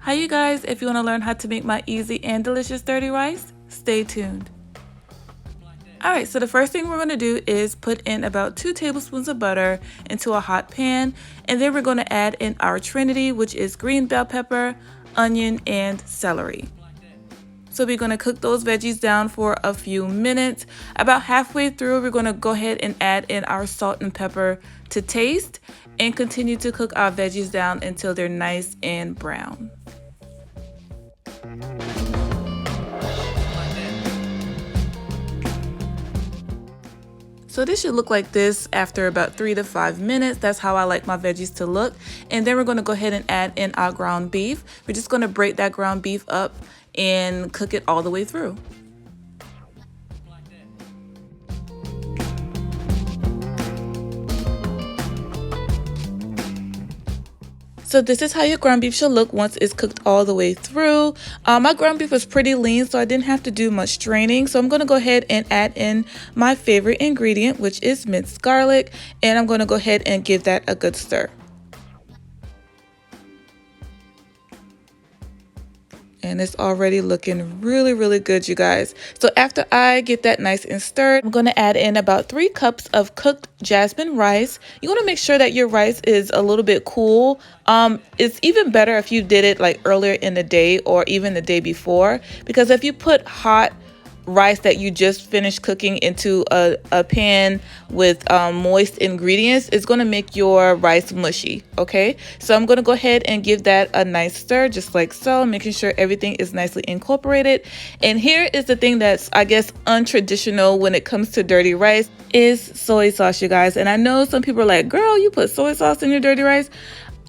Hi you guys, if you want to learn how to make my easy and delicious dirty rice, stay tuned. Alright, so the first thing we're going to do is put in about 2 tablespoons of butter into a hot pan, and then we're going to add in our Trinity, which is green bell pepper, onion, and celery. So we're going to cook those veggies down for a few minutes. About halfway through, we're going to go ahead and add in our salt and pepper to taste and continue to cook our veggies down until they're nice and brown. So this should look like this after about 3 to 5 minutes. That's how I like my veggies to look. And then we're going to go ahead and add in our ground beef. We're just going to break that ground beef up and cook it all the way through. So this is how your ground beef should look once it's cooked all the way through. My ground beef was pretty lean, so I didn't have to do much straining. So I'm going to go ahead and add in my favorite ingredient, which is minced garlic. And I'm going to go ahead and give that a good stir. And it's already looking really good, you guys. So after I get that nice and stirred, I'm going to add in about 3 cups of cooked Jasmine rice. You want to make sure that your rice is a little bit cool. It's even better if you did it like earlier in the day or even the day before, because if you put hot rice that you just finished cooking into a pan with moist ingredients, it's going to make your rice mushy. Okay, so I'm going to go ahead and give that a nice stir, just like so, making sure everything is nicely incorporated. And here is the thing that's, I guess, untraditional when it comes to dirty rice is soy sauce, you guys. And I know some people are like, girl, you put soy sauce in your dirty rice.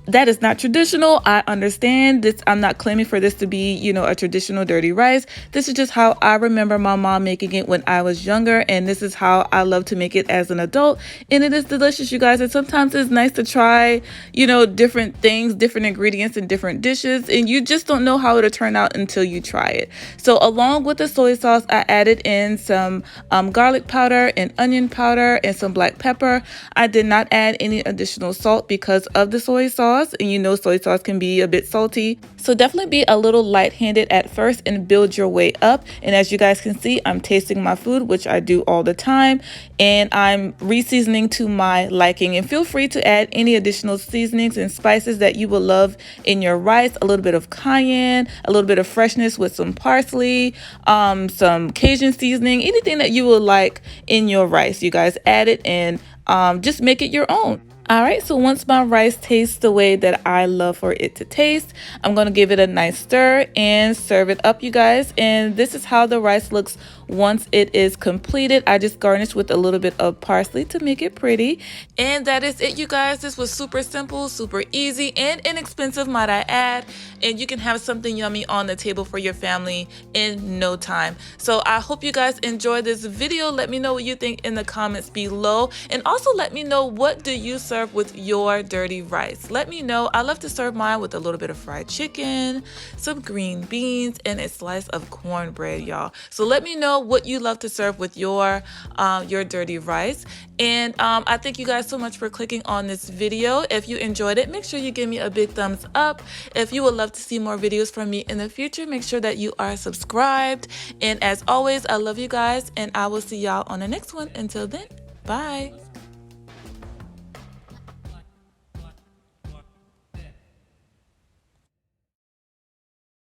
That is not traditional. I understand this. I'm not claiming for this to be, you know, a traditional dirty rice. This is just how I remember my mom making it when I was younger. And this is how I love to make it as an adult. And it is delicious, you guys. And sometimes it's nice to try, you know, different things, different ingredients in different dishes. And you just don't know how it'll turn out until you try it. So along with the soy sauce, I added in some garlic powder and onion powder and some black pepper. I did not add any additional salt because of the soy sauce. And you know soy sauce can be a bit salty, so definitely be a little light-handed at first and build your way up. And as you guys can see, I'm tasting my food, which I do all the time, and I'm re-seasoning to my liking. And feel free to add any additional seasonings and spices that you will love in your rice. A little bit of cayenne, a little bit of freshness with some parsley, some Cajun seasoning, anything that you will like in your rice. You guys add it and just make it your own. All right, so once my rice tastes the way that I love for it to taste, I'm going to give it a nice stir and serve it up, you guys. And this is how the rice looks once it is completed. I just garnished with a little bit of parsley to make it pretty. And that is it, you guys. This was super simple, super easy, and inexpensive, might I add. And you can have something yummy on the table for your family in no time. So I hope you guys enjoyed this video. Let me know what you think in the comments below. And also let me know, what do you serve with your dirty rice? Let me know. I love to serve mine with a little bit of fried chicken, some green beans, and a slice of cornbread, y'all. So let me know what you love to serve with your dirty rice. And I thank you guys so much for clicking on this video. If you enjoyed it, make sure you give me a big thumbs up. If you would love to see more videos from me in the future, make sure that you are subscribed. And as always, I love you guys, and I will see y'all on the next one. Until then, bye.